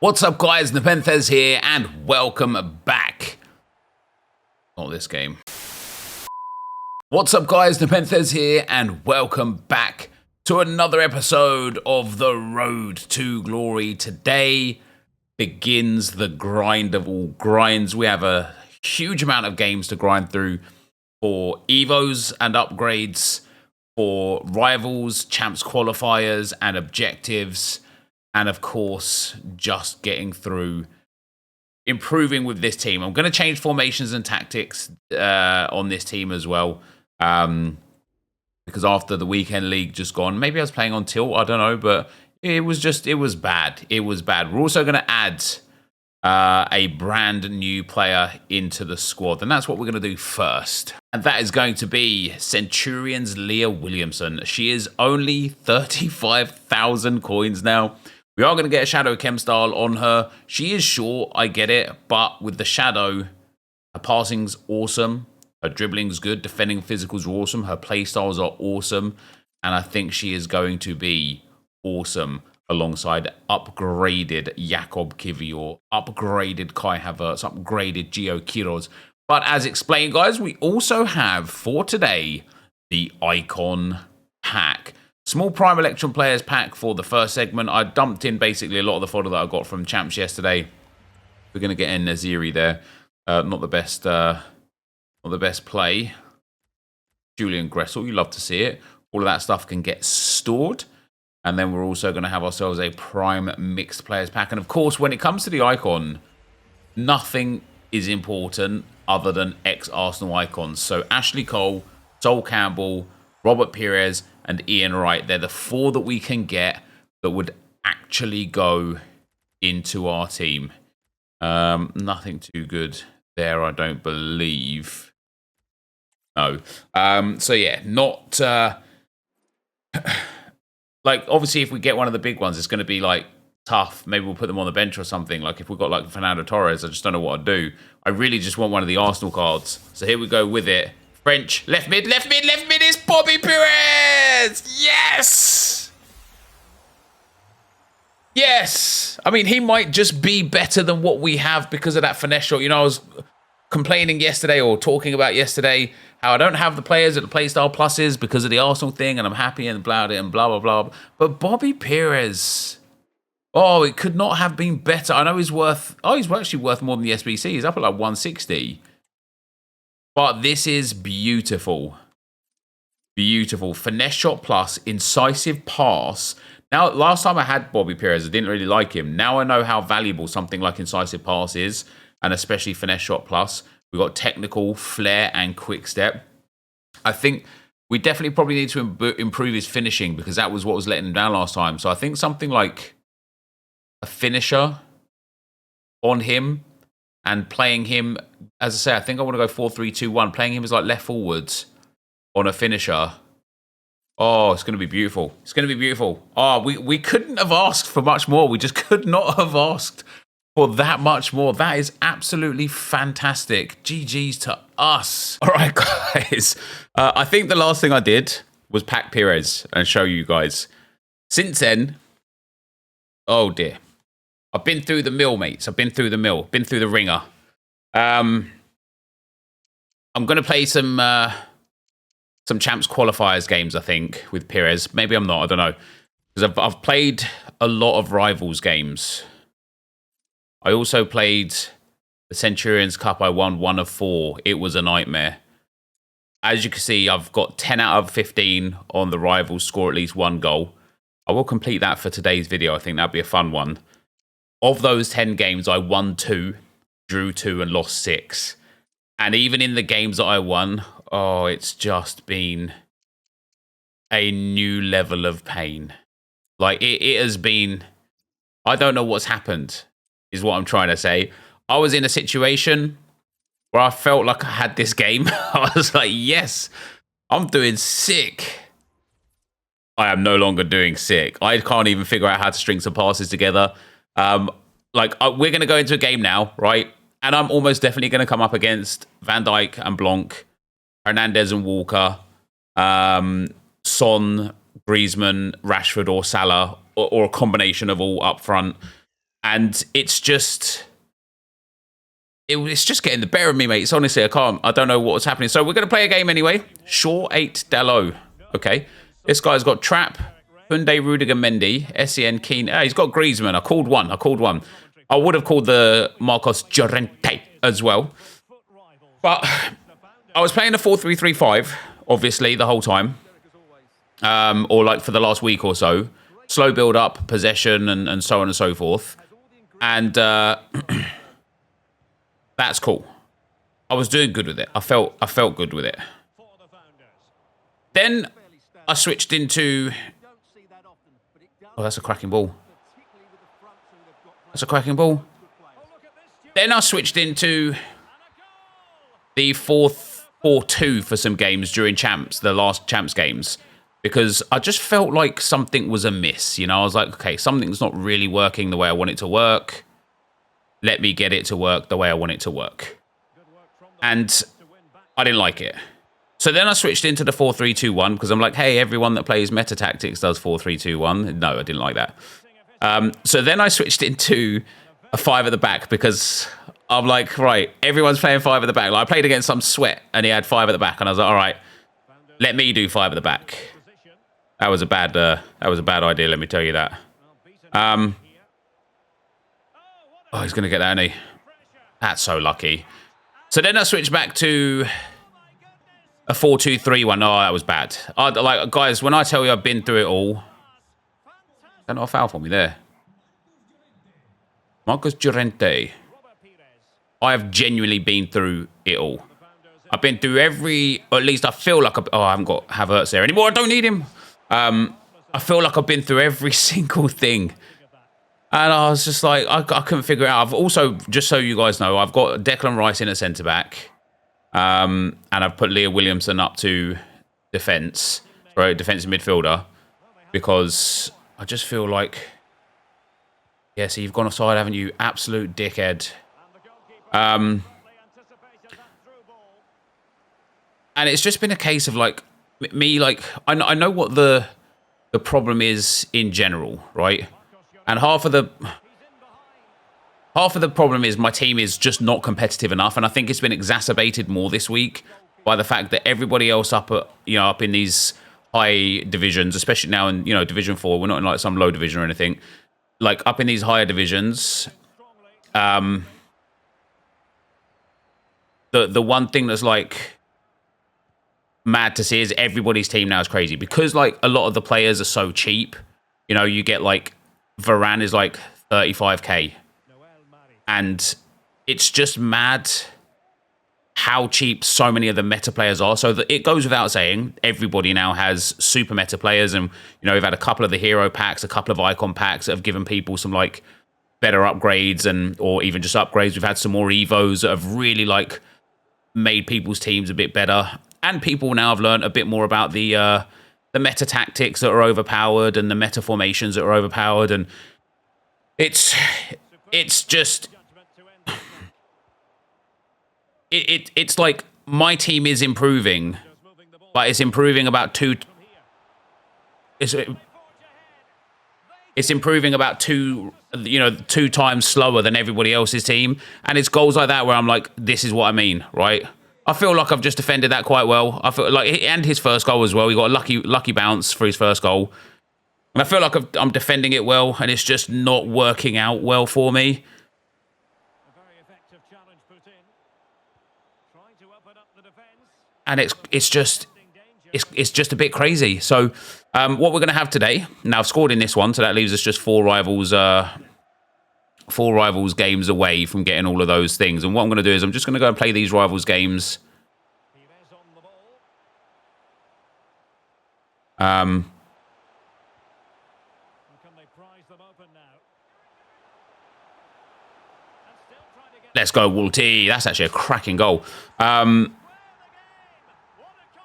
What's up, guys? NepentheZ here, and welcome back. Not this game. What's up, guys? NepentheZ here, and welcome back to another episode of The Road to Glory. Today begins the grind of all grinds. We have a huge amount of games to grind through for Evos and upgrades, for rivals, champs qualifiers, and objectives. And of course, just getting through, improving with this team. I'm going to change formations and tactics on this team as well. Because after the weekend league just gone, maybe I was playing on tilt, I don't know, but it was bad. It was bad. We're also going to add a brand new player into the squad, and that's what we're going to do first. And that is going to be Centurion's Leah Williamson. She is only 35,000 coins now. We are going to get a Shadow Chem style on her. She is short, I get it, but with the Shadow, her passing's awesome. Her dribbling's good. Defending physicals are awesome. Her playstyles are awesome. And I think she is going to be awesome alongside upgraded Jakob Kivior, upgraded Kai Havertz, upgraded Gio Quiroz. But as explained, guys, we also have, for today, the Icon Pack. Small Prime Electron Players pack for the first segment. I dumped in basically a lot of the fodder that I got from Champs yesterday. We're going to get in Naziri there. Not the best play. Julian Gressel, you love to see it. All of that stuff can get stored. And then we're also going to have ourselves a Prime Mixed Players pack. And of course, when it comes to the Icon, nothing is important other than ex-Arsenal icons. So Ashley Cole, Sol Campbell, Robert Pires, and Ian Wright. They're the four that we can get that would actually go into our team. Nothing too good there, I don't believe. No. So yeah, not... like, obviously, if we get one of the big ones, it's going to be, like, tough. Maybe we'll put them on the bench or something. Like, if we've got, like, Fernando Torres, I just don't know what I'd do. I really just want one of the Arsenal cards. So here we go with it. French, left mid is Bobby Pires! Yes! Yes! I mean, he might just be better than what we have because of that finesse shot. You know, I was complaining yesterday or talking about yesterday how I don't have the players at the playstyle pluses because of the Arsenal thing, and I'm happy and blah, blah, blah. But Bobby Pires, oh, it could not have been better. I know he's worth, he's actually worth more than the SBC. He's up at like 160. But this is beautiful. Beautiful. Finesse shot plus, incisive pass. Now, last time I had Bobby Pires, I didn't really like him. Now I know how valuable something like incisive pass is, and especially finesse shot plus. We've got technical, flair, and quick step. I think we definitely probably need to improve his finishing because that was what was letting him down last time. So I think something like a finisher on him and playing him, as I say, I think I want to go 4-3-2-1, playing him as like left forwards on a finisher. Oh, it's going to be beautiful. It's going to be beautiful. Oh, we couldn't have asked for much more. We just could not have asked for that much more. That is absolutely fantastic. GG's to us. All right, guys. I think the last thing I did was pack Pires and show you guys. Since then, oh dear. I've been through the mill, mates. I've been through the mill. Been through the ringer. I'm going to play some champs qualifiers games, I think, with Pires. Maybe I'm not. I don't know. Because I've played a lot of rivals games. I also played the Centurions Cup. I won 1 of 4. It was a nightmare. As you can see, I've got 10 out of 15 on the rivals, score at least 1 goal. I will complete that for today's video. I think that'd be a fun one. Of those 10 games, I won 2, drew 2, and lost 6. And even in the games that I won, oh, it's just been a new level of pain. Like, it has been... I don't know what's happened, is what I'm trying to say. I was in a situation where I felt like I had this game. I was like, yes, I'm doing sick. I am no longer doing sick. I can't even figure out how to string some passes together. We're going to go into a game now, right? And I'm almost definitely going to come up against Van Dijk and Blanc, Hernandez and Walker, Son, Griezmann, Rashford, or Salah, or a combination of all up front. And it's just getting the better of me, mate. It's honestly, I don't know what's happening. So we're going to play a game anyway. Shaw 8 Dalot. Okay. This guy's got Trapp, Hyundai, Rudiger, Mendy, Sen, Keane. He's got Griezmann. I called one. I would have called the Marcos Llorente as well. But I was playing a 4-3-3-5, obviously, the whole time. Or like for the last week or so. Slow build up, possession, and so on and so forth. And that's cool. I was doing good with it. I felt good with it. Then I switched into... Oh, that's a cracking ball. That's a cracking ball. Then I switched into the 4-4-2 for some games during the last Champs games. Because I just felt like something was amiss. You know, I was like, okay, something's not really working the way I want it to work. Let me get it to work the way I want it to work. And I didn't like it. So then I switched into the 4-3-2-1 because I'm like, hey, everyone that plays Meta Tactics does 4-3-2-1. No, I didn't like that. So then I switched into a 5 at the back because I'm like, right, everyone's playing 5 at the back. Like, I played against some sweat and he had 5 at the back. And I was like, all right, let me do 5 at the back. That was a bad idea, let me tell you that. Oh, he's going to get that, isn't he? That's so lucky. So then I switched back to a 4-2-3-1. Oh, that was bad. Like, guys, when I tell you I've been through it all... Is that not a foul for me there? Marcos Llorente. I have genuinely been through it all. I've been through every... Or at least I feel like... I haven't got Havertz there anymore. I don't need him. I feel like I've been through every single thing. And I was just like, I couldn't figure it out. I've also, just so you guys know, I've got Declan Rice in at centre-back. And I've put Leah Williamson up to defence. Right, defensive midfielder. Because I just feel like... Yeah, so you've gone offside, haven't you? Absolute dickhead. And it's just been a case of, like, me, like... I know what the problem is in general, right? And half of the problem is my team is just not competitive enough, and I think it's been exacerbated more this week by the fact that everybody else up in these high divisions, especially now in Division 4, we're not in like some low division or anything, like up in these higher divisions. The one thing that's like mad to see is everybody's team now is crazy because like a lot of the players are so cheap. You know, you get like Varane is like 35k. And it's just mad how cheap so many of the meta players are. So that it goes without saying, everybody now has super meta players. And, we've had a couple of the hero packs, a couple of icon packs that have given people some like better upgrades or even just upgrades. We've had some more Evos that have really like made people's teams a bit better. And people now have learned a bit more about the meta tactics that are overpowered and the meta formations that are overpowered, and it's just it's like my team is improving, but it's improving about two times slower than everybody else's team, and it's goals like that where I'm like, this is what I mean, right? I feel like I've just defended that quite well. I feel like, and his first goal as well. He got a lucky bounce for his first goal. And I feel like I'm defending it well, and it's just not working out well for me. And it's just a bit crazy. So what we're going to have today, now I've scored in this one, so that leaves us just four rivals games away from getting all of those things. And what I'm going to do is I'm just going to go and play these rivals games. Let's go, Walty. That's actually a cracking goal.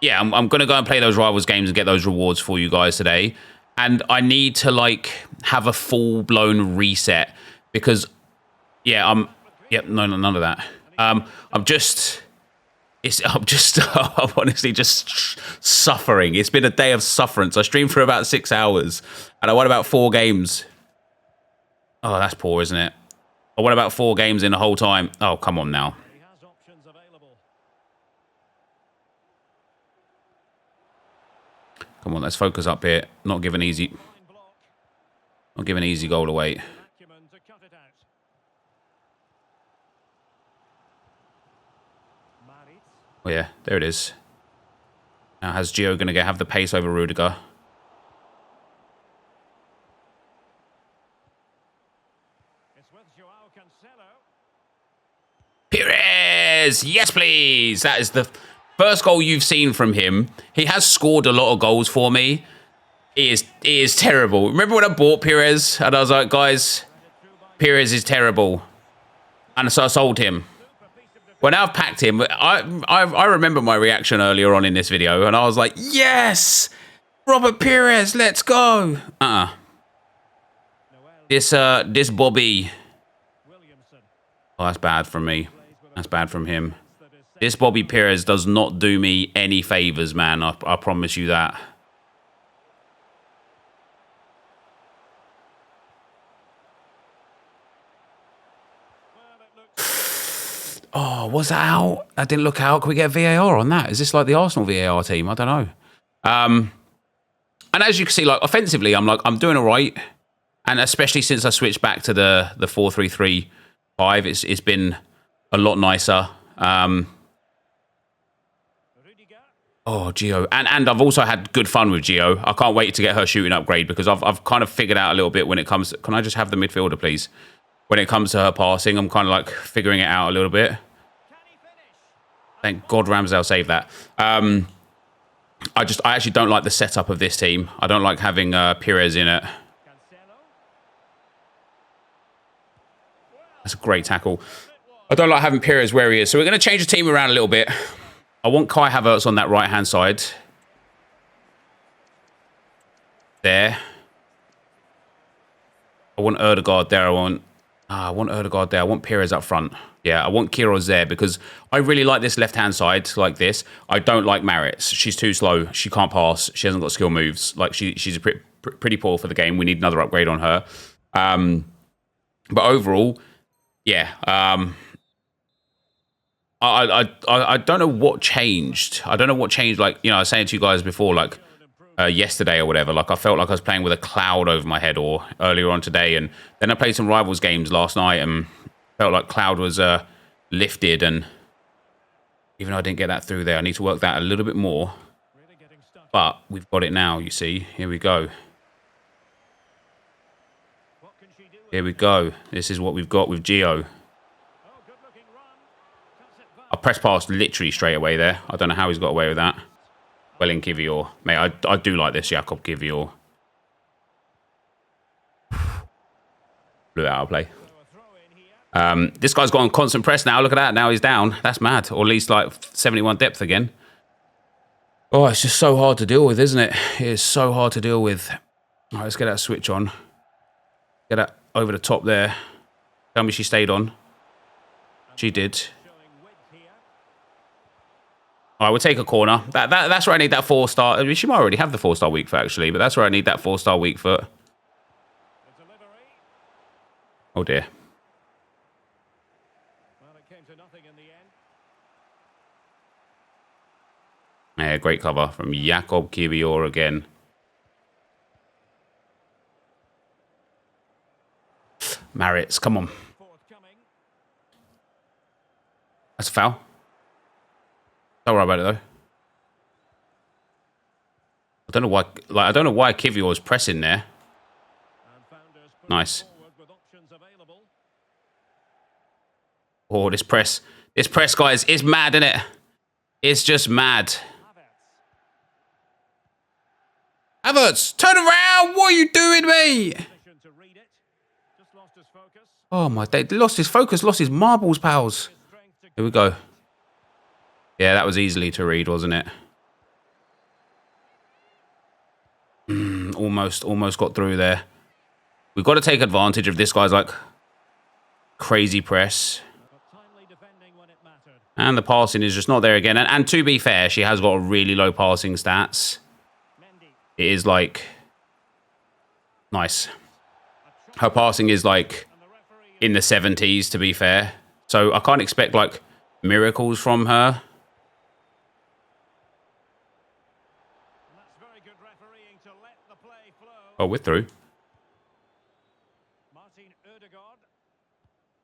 Yeah, I'm going to go and play those rivals games and get those rewards for you guys today. And I need to like have a full-blown reset because, yeah, none of that. I'm honestly just suffering. It's been a day of sufferance. I streamed for about 6 hours and I won about 4 games. Oh, that's poor, isn't it? Oh, what about 4 games in the whole time? Oh, come on now. Come on, let's focus up here. Not give an easy goal away. Oh yeah, there it is. Now, how's Gio going to have the pace over Rudiger? Pires! Yes, please! That is the first goal you've seen from him. He has scored a lot of goals for me. He is terrible. Remember when I bought Pires? And I was like, guys, Pires is terrible. And so I sold him. Well, now I've packed him. I remember my reaction earlier on in this video. And I was like, yes! Robert Pires, let's go! This Bobby. Oh, that's bad from me. That's bad from him. This Bobby Pires does not do me any favors, man. I promise you that. Oh, was that out? That didn't look out. Can we get VAR on that? Is this like the Arsenal VAR team? I don't know. And as you can see, like offensively, I'm doing all right. And especially since I switched back to the 4-3-3-5, it's been a lot nicer. Oh, Gio. And I've also had good fun with Gio. I can't wait to get her shooting upgrade because I've kind of figured out a little bit when it comes... Can I just have the midfielder, please? When it comes to her passing, I'm kind of like figuring it out a little bit. Thank God Ramsdale saved that. I actually don't like the setup of this team. I don't like having Pires in it. That's a great tackle. I don't like having Pires where he is. So we're going to change the team around a little bit. I want Kai Havertz on that right-hand side. There. I want Ødegaard there. I want Ødegaard there. I want Pires up front. Yeah, I want Queiroz there because I really like this left-hand side like this. I don't like Maritz. She's too slow. She can't pass. She hasn't got skill moves. Like she's pretty poor for the game. We need another upgrade on her. But overall, yeah. I don't know what changed. I don't know what changed. Like, you know, I was saying to you guys before, like yesterday or whatever, like I felt like I was playing with a cloud over my head or earlier on today. And then I played some Rivals games last night and felt like cloud was lifted. And even though I didn't get that through there, I need to work that a little bit more. But we've got it now, you see. Here we go. Here we go. This is what we've got with Gio. I press past literally straight away there. I don't know how he's got away with that. Well in Kivior. Mate, I do like this Jakob Kivior. Blew out of play. This guy's got on constant press now. Look at that. Now he's down. That's mad. Or at least like 71 depth again. Oh, it's just so hard to deal with, isn't it? It is so hard to deal with. All right, let's get that switch on. Get that over the top there. Tell me she stayed on. She did. All right, we'll take a corner. That's where I need that 4-star. I mean, she might already have the 4-star weak foot, actually, but that's where I need that 4-star weak foot. Oh, dear. Yeah, great cover from Jakob Kivior again. Maritz, come on. That's a foul. Don't worry about it though. I don't know why. Like, I don't know why Kivior was pressing there. Nice. Oh, this press, guys, is mad, isn't it? It's just mad. Havertz, turn around! What are you doing, mate? Oh my day, lost his focus, lost his marbles, pals. Here we go. Yeah, that was easily to read, wasn't it? Almost got through there. We've got to take advantage of this guy's like crazy press. And the passing is just not there again. And to be fair, she has got a really low passing stats. It is like nice. Her passing is like in the 70s, to be fair. So I can't expect like miracles from her. Oh, we're through.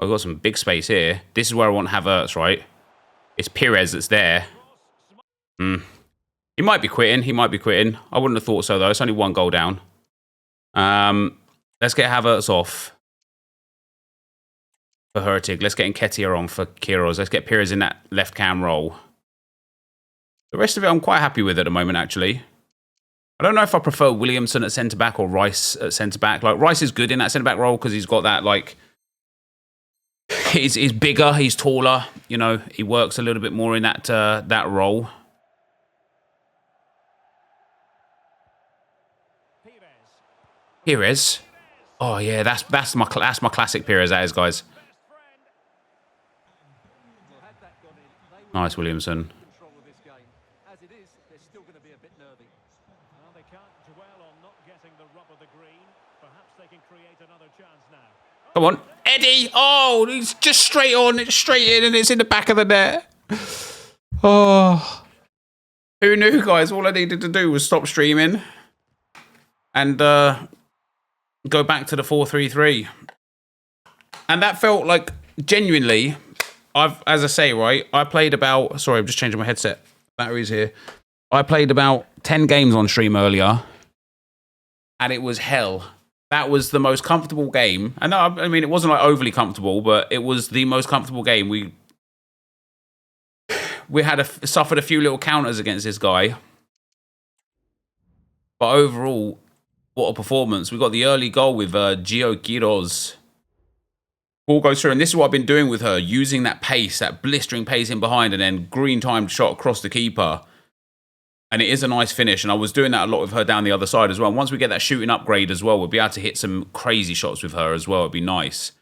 I've got some big space here. This is where I want Havertz, right? It's Pires that's there. He might be quitting. He might be quitting. I wouldn't have thought so, though. It's only 1 goal down. Let's get Havertz off for Hurtig. Let's get Nketiah on for Kiros. Let's get Pires in that left cam role. The rest of it I'm quite happy with at the moment, actually. I don't know if I prefer Williamson at centre-back or Rice at centre-back. Like, Rice is good in that centre-back role because he's got that, like... He's bigger, he's taller, you know, he works a little bit more in that that role. Pires. Oh yeah, that's my classic Pires, that is, guys. Nice, Williamson. Come on, Eddie! Oh, he's just straight on, it's straight in, and it's in the back of the net. Oh, who knew, guys? All I needed to do was stop streaming and go back to the 4-3-3, and that felt like genuinely. As I say, right, I played about. Sorry, I'm just changing my headset. Batteries here. I played about 10 games on stream earlier, and it was hell. That was the most comfortable game. And no, I mean, it wasn't like overly comfortable, but it was the most comfortable game. We had suffered a few little counters against this guy. But overall, what a performance. We got the early goal with Gio Quiroz. Ball goes through, and this is what I've been doing with her, using that pace, that blistering pace in behind, and then green timed shot across the keeper. And it is a nice finish, and I was doing that a lot with her down the other side as well. And once we get that shooting upgrade as well, we'll be able to hit some crazy shots with her as well. It'd be nice.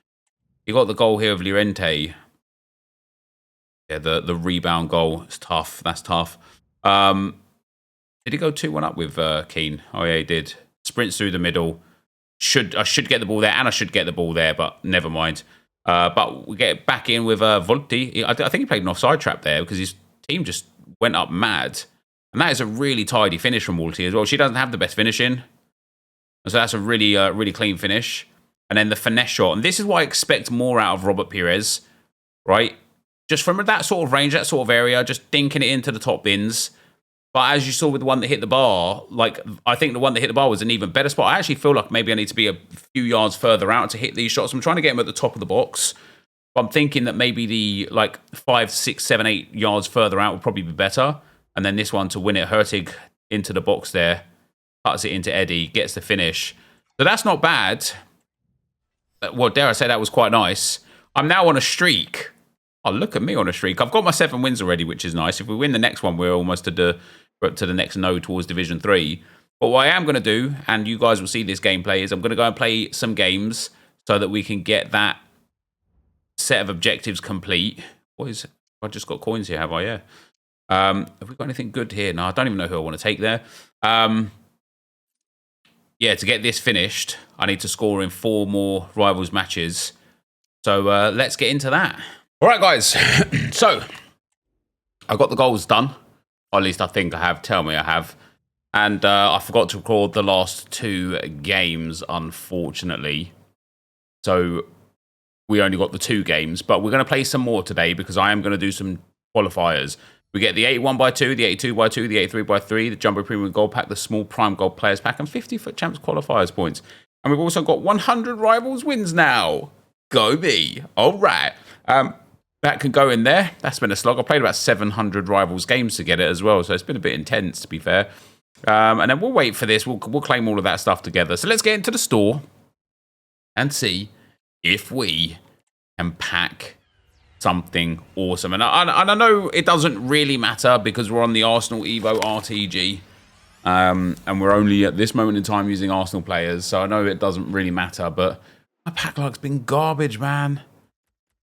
You got the goal here of Llorente. Yeah, the rebound goal. It's tough. That's tough. Did he go 2-1 up with Keane? Oh, yeah, he did. Sprints through the middle. I should get the ball there, and I should get the ball there, but never mind. But we get back in with Volti. I think he played an offside trap there because his team just went up mad. And that is a really tidy finish from Walty as well. She doesn't have the best finishing. So that's a really, really clean finish. And then the finesse shot. And this is what I expect more out of Robert Pires, right? Just from that sort of range, that sort of area, just dinking it into the top bins. But as you saw with the one that hit the bar, like, I think the one that hit the bar was an even better spot. I actually feel like maybe I need to be a few yards further out to hit these shots. I'm trying to get them at the top of the box. But I'm thinking that maybe the, like, 5, 6, 7, 8 yards further out would probably be better. And then this one to win it, Hurtig into the box there, cuts it into Eddie, gets the finish. So that's not bad. Well, dare I say that was quite nice. I'm now on a streak. Oh, look at me on a streak. I've got my 7 wins already, which is nice. If we win the next one, we're almost to the next node towards Division 3. But what I am going to do, and you guys will see this gameplay, is I'm going to go and play some games so that we can get that set of objectives complete. What is... I just got coins here, have I? Yeah. Have we got anything good here? No, I don't even know who I want to take there. Yeah, to get this finished, I need to score in 4 more Rivals matches. So let's get into that. All right, guys. So I got the goals done. Or at least I think I have. Tell me I have. And I forgot to record the last 2 games, unfortunately. So we only got the 2 games. But we're going to play some more today because I am going to do some qualifiers. We get the 81x2, the 82x2, the 83x3, the Jumbo Premium Gold Pack, the Small Prime Gold Players Pack, and 50 FUT Champs Qualifiers points. And we've also got 100 Rivals wins now. Go me. All right. That can go in there. That's been a slog. I played about 700 Rivals games to get it as well, so it's been a bit intense, to be fair. And then we'll wait for this. We'll claim all of that stuff together. So let's get into the store and see if we can pack something awesome. And I know it doesn't really matter because we're on the Arsenal Evo RTG. And we're only at this moment in time using Arsenal players. So I know it doesn't really matter. But my pack log's been garbage, man.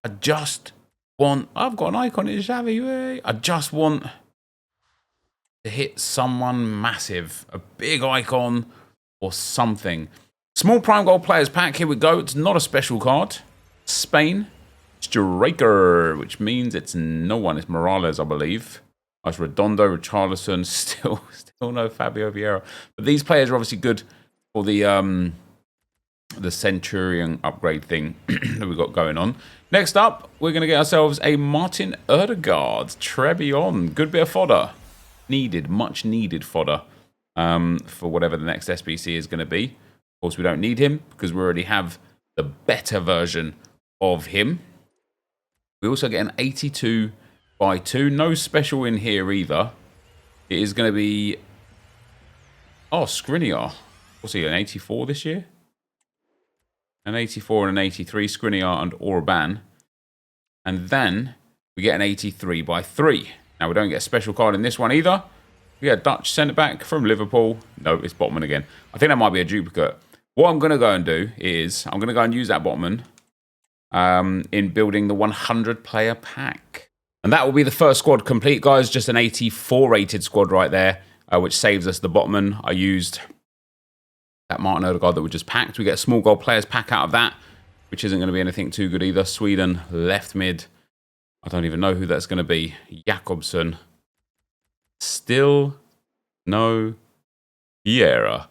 I just want... I've got an icon in Xavi. I just want to hit someone massive. A big icon or something. Small prime gold players pack. Here we go. It's not a special card. Spain. Striker, which means it's no one. It's Morales, I believe. It's Redondo, Richarlison. Still no Fabio Vieira. But these players are obviously good for the Centurion upgrade thing that we've got going on. Next up, we're going to get ourselves a Martin Odegaard. Trebion. Good bit of fodder. Needed, much needed fodder for whatever the next SBC is going to be. Of course, we don't need him because we already have the better version of him. We also get an 82 by 2. No special in here either. It is going to be... Oh, Skriniar. What's he, an 84 this year? An 84 and an 83. Skriniar and Orban. And then we get an 83 by 3. Now, we don't get a special card in this one either. We get a Dutch centre-back from Liverpool. No, it's Botman again. I think that might be a duplicate. What I'm going to go and do is I'm going to go and use that Botman in building the 100-player pack. And that will be the first squad complete, guys. Just an 84 rated squad right there, which saves us the Botman. I used that Martin Odegaard that we just packed. We get a small gold players pack out of that, which isn't going to be anything too good either. Sweden, left mid. I don't even know who that's going to be. Jakobsen. Still no Vieira.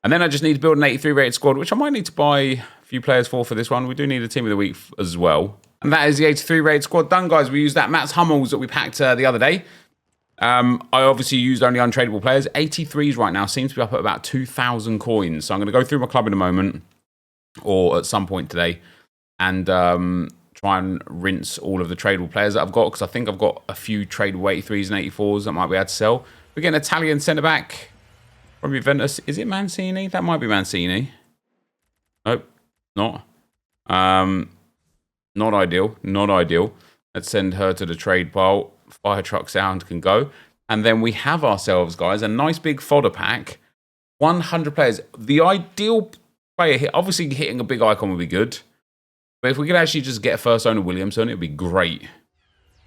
And then I just need to build an 83 rated squad, which I might need to buy a few players for this one. We do need a team of the week as well. And that is the 83 rated squad done, guys. We used that Mats Hummels that we packed the other day. I obviously used only untradeable players. 83s right now seems to be up at about 2,000 coins. So I'm going to go through my club in a moment, or at some point today, and try and rinse all of the tradable players that I've got, because I think I've got a few tradable 83s and 84s that might be able to sell. We get an Italian centre-back from Juventus. Is it Mancini? That might be Mancini. Nope, not. Not ideal. Not ideal. Let's send her to the trade pile. Fire truck sound can go. And then we have ourselves, guys, a nice big fodder pack. 100 players. The ideal player here, obviously hitting a big icon would be good. But if we could actually just get a first owner Williamson, it would be great.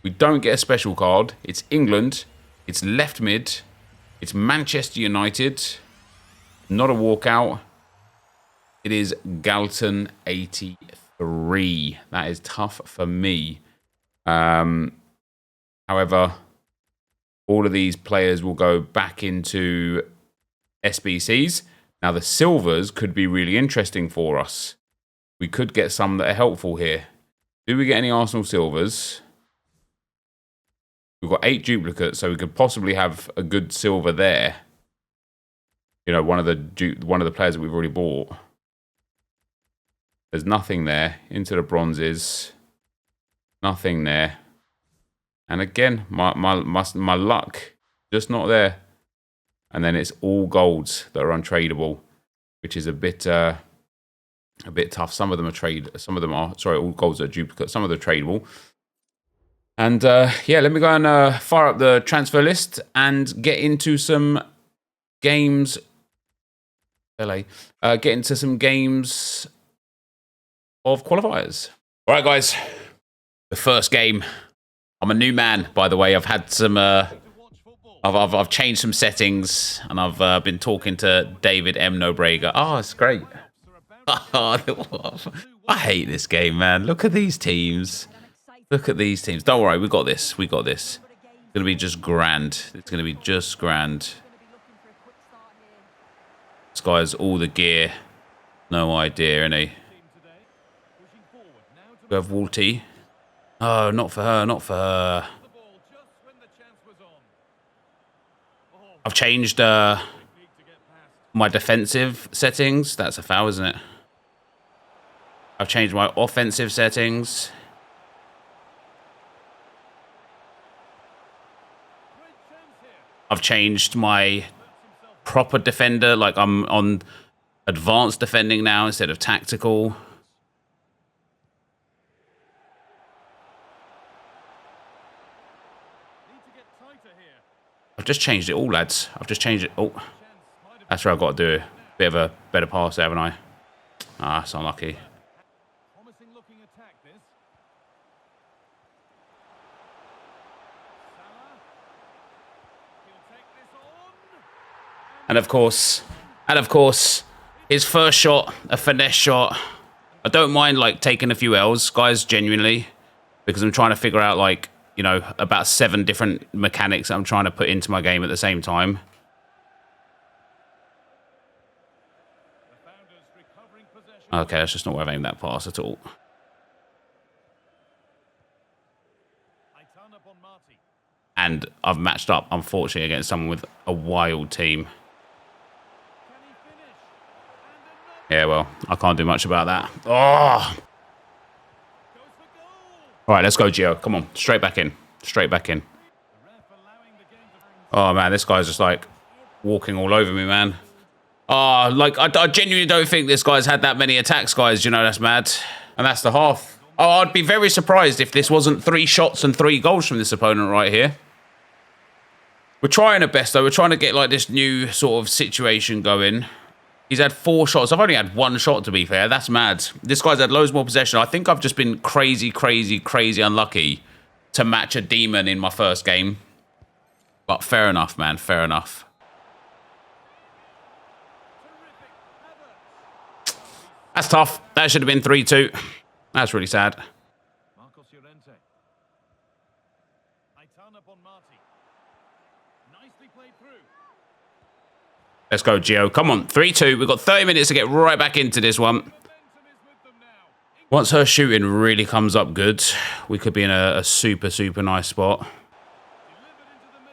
We don't get a special card. It's England. It's left mid. It's Manchester United. Not a walkout. It is Galton 83. That is tough for me. However, all of these players will go back into SBCs. Now, the silvers could be really interesting for us. We could get some that are helpful here. Do we get any Arsenal silvers? We've got 8 duplicates, so we could possibly have a good silver there. You know, one of the players that we've already bought. There's nothing there. Into the bronzes. Nothing there. And again, my luck, just not there. And then it's all golds that are untradeable, which is a bit tough. Some of them are all golds are duplicate. Some of them are tradable. And yeah, let me go and fire up the transfer list and get into some games. Get into some games of qualifiers. All right, guys. The first game. I'm a new man, by the way. I've had some. I've changed some settings, and I've been talking to David M. Nobrega. Oh, it's great. I hate this game, man. Look at these teams. Look at these teams. Don't worry, we got this. We got this. It's gonna be just grand. It's gonna be just grand. This guy has all the gear. No idea, innit? We have Walty. Oh, not for her, not for her. I've changed my defensive settings. That's a foul, isn't it? I've changed my offensive settings. I've changed my proper defender. Like, I'm on advanced defending now instead of tactical. I've just changed it all, lads. I've just changed it. Oh, that's where I've got to do a bit of a better pass there, haven't I? Ah, that's unlucky. And of course, His first shot, a finesse shot. I don't mind, like, taking a few L's, guys, genuinely. Because I'm trying to figure out, like, you know, about 7 different mechanics that I'm trying to put into my game at the same time. Okay, that's just not where I've aimed that pass at all. And I've matched up, unfortunately, against someone with a wild team. Yeah, well, I can't do much about that. Oh! All right, let's go, Gio. Come on, straight back in. Straight back in. Oh, man, this guy's just, like, walking all over me, man. Oh, like, I genuinely don't think this guy's had that many attacks, guys. You know, that's mad. And that's the half. Oh, I'd be very surprised if this wasn't 3 shots and 3 goals from this opponent right here. We're trying our best, though. We're trying to get, like, this new sort of situation going. He's had 4 shots. I've only had 1 shot, to be fair. That's mad. This guy's had loads more possession. I think I've just been crazy, crazy, crazy unlucky to match a demon in my first game. But fair enough, man. Fair enough. That's tough. That should have been 3-2. That's really sad. Let's go, Gio. Come on, 3-2. We've got 30 minutes to get right back into this one. Once her shooting really comes up good, we could be in a super, super nice spot.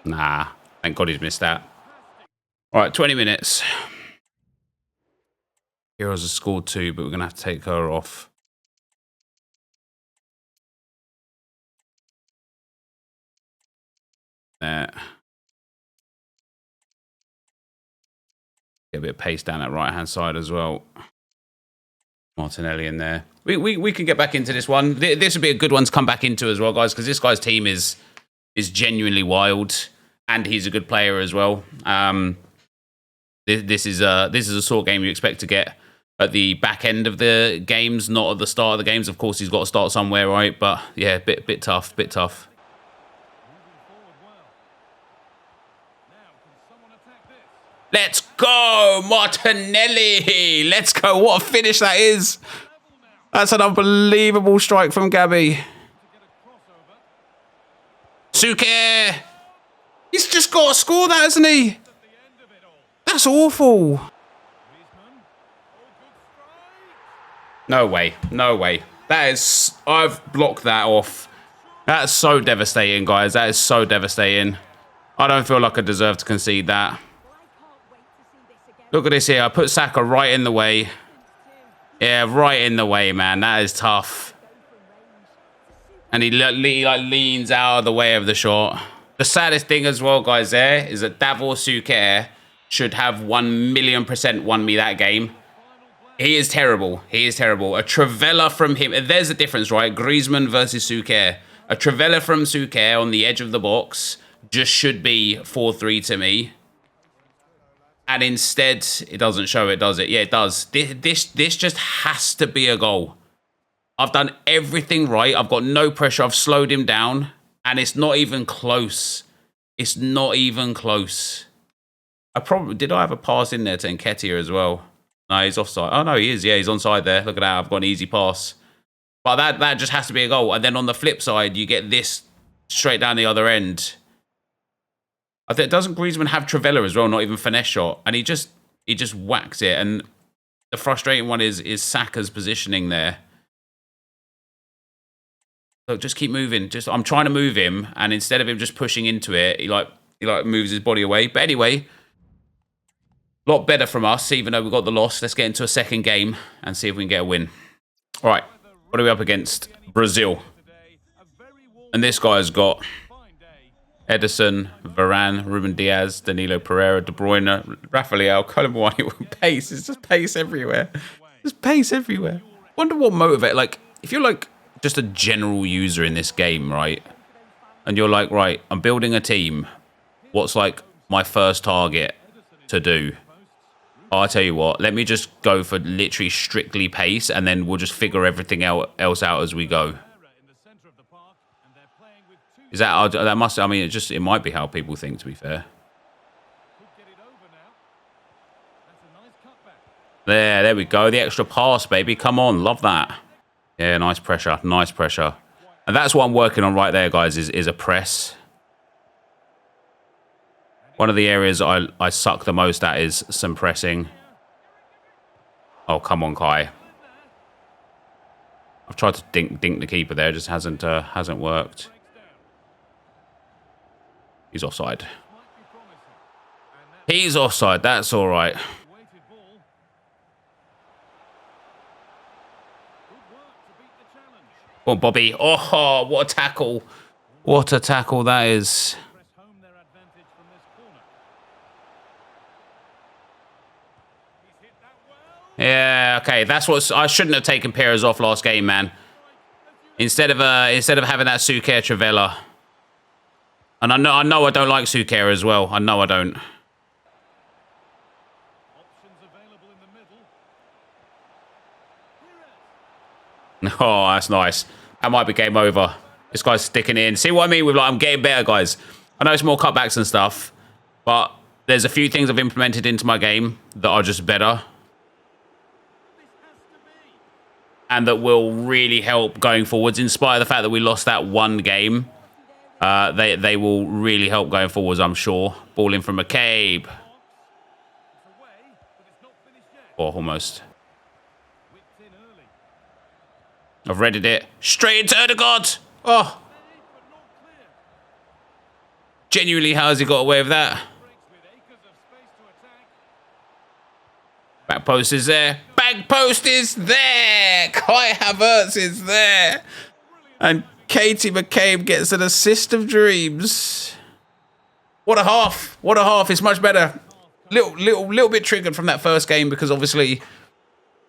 Nah, thank God he's missed that. All right, 20 minutes. Heroes have scored 2, but we're going to have to take her off. There. Get a bit of pace down that right-hand side as well. Martinelli in there. We can get back into this one. This would be a good one to come back into as well, guys, because this guy's team is genuinely wild, and he's a good player as well. This is a sort of game you expect to get at the back end of the games, not at the start of the games. Of course, he's got to start somewhere, right? But yeah, bit tough, bit tough. Let's go, Martinelli. Let's go. What a finish that is. That's an unbelievable strike from Gabby. Suke. He's just got to score that, hasn't he? That's awful. No way. No way. That is... I've blocked that off. That's so devastating, guys. That is so devastating. I don't feel like I deserve to concede that. Look at this here. I put Saka right in the way. Yeah, right in the way, man. That is tough. And he like leans out of the way of the shot. The saddest thing as well, guys, there is that Davor Suker should have 1,000,000% won me that game. He is terrible. He is terrible. A Trivela from him. There's a difference, right? Griezmann versus Suker. A Trivela from Suker on the edge of the box just should be 4-3 to me. And instead, it doesn't show it, does it? Yeah, it does. This just has to be a goal. I've done everything right. I've got no pressure. I've slowed him down. And it's not even close. It's not even close. Did I have a pass in there to Nketiah as well? No, he's offside. Oh, no, he is. Yeah, he's onside there. Look at that. I've got an easy pass. But that just has to be a goal. And then on the flip side, you get this straight down the other end. I think, doesn't Griezmann have Trivela as well? Not even finesse shot. And he just whacks it. And the frustrating one is Saka's positioning there. So just keep moving. I'm trying to move him. And instead of him just pushing into it, he moves his body away. But anyway... A lot better from us, even though we got the loss. Let's get into a second game and see if we can get a win. All right, what are we up against? Brazil. And this guy's got Ederson, Varane, Ruben Diaz, Danilo Pereira, De Bruyne, Rafael, Colomboani with pace. It's just pace everywhere. Just pace everywhere. Wonder what motivate, like, if you're like just a general user in this game, right? And you're like, right, I'm building a team. What's like my first target to do? Oh, I tell you what, let me just go for literally strictly pace, and then we'll just figure everything else out as we go. Is that must? I mean, it might be how people think. To be fair, There we go. The extra pass, baby. Come on. Love that. Yeah, nice pressure. Nice pressure. And that's what I'm working on right there, guys, is a press. One of the areas I suck the most at is some pressing. Oh, come on, Kai. I've tried to dink the keeper there. It just hasn't worked. He's offside. He's offside. That's all right. Come on, Bobby. Oh, what a tackle. What a tackle that is. Yeah, okay. That's what I shouldn't have taken Perez off last game, man. Instead of having that Suker Trivela. And I know I don't like Suker as well. I know I don't. Oh, that's nice. That might be game over. This guy's sticking in. See what I mean with, like, I'm getting better, guys. I know it's more cutbacks and stuff, but there's a few things I've implemented into my game that are just better. And that will really help going forwards. In spite of the fact that we lost that one game, they will really help going forwards, I'm sure. Ball in from McCabe. Oh, almost. I've readied it. Straight into Erdegaard. Oh. Genuinely, how has he got away with that? Back post is there. Back post is there. Kai Havertz is there. And Katie McCabe gets an assist of dreams. What a half. What a half. It's much better. Little bit triggered from that first game because obviously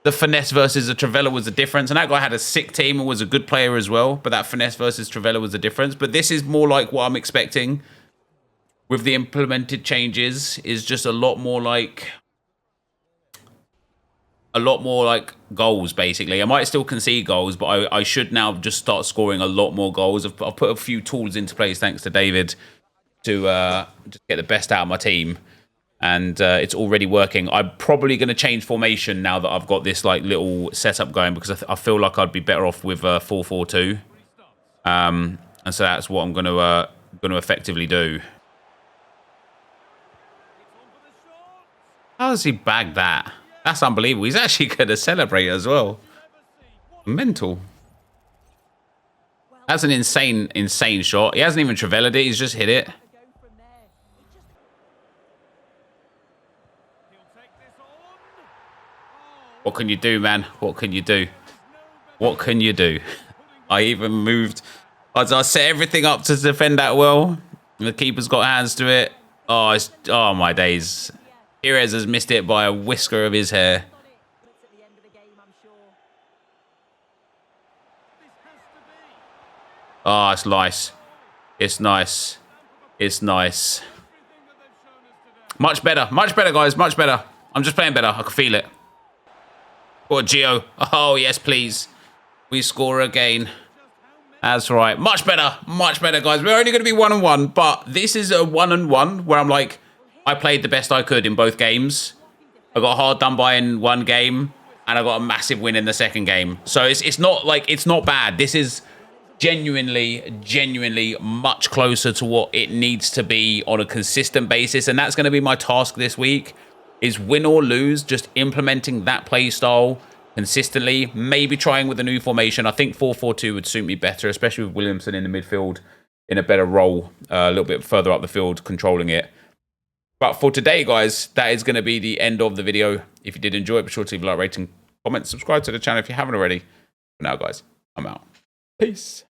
the finesse versus the Trivela was the difference. And that guy had a sick team and was a good player as well. But that finesse versus Trivela was the difference. But this is more like what I'm expecting with the implemented changes. Is just a lot more like goals, basically. I might still concede goals, but I should now just start scoring a lot more goals. I've put a few tools into place, thanks to David, to just get the best out of my team. And it's already working. I'm probably going to change formation now that I've got this like little setup going, because I feel like I'd be better off with 4-4-2. And so that's what I'm going to effectively do. How does he bag that? That's unbelievable. He's actually going to celebrate as well. Mental. That's an insane shot. He hasn't even Trivella'd it. He's just hit it. What can you do, man? What can you do? What can you do? I even moved. I set everything up to defend that well. The keeper's got hands to it. Oh, my days. Perez has missed it by a whisker of his hair. Oh, it's nice. It's nice. It's nice. Much better, guys. Much better. I'm just playing better. I can feel it. Or Gio. Oh, yes, please. We score again. That's right. Much better, guys. We're only going to be 1-1, but this is a 1-1 where I'm like, I played the best I could in both games. I got hard done by in one game, and I got a massive win in the second game. So it's not like, it's not bad. This is genuinely much closer to what it needs to be on a consistent basis. And that's going to be my task this week, is win or lose, just implementing that play style consistently, maybe trying with a new formation. I think 4-4-2 would suit me better, especially with Williamson in the midfield in a better role, a little bit further up the field, controlling it. But for today, guys, that is going to be the end of the video. If you did enjoy it, be sure to leave a like, rating, comment, subscribe to the channel if you haven't already. For now, guys, I'm out. Peace.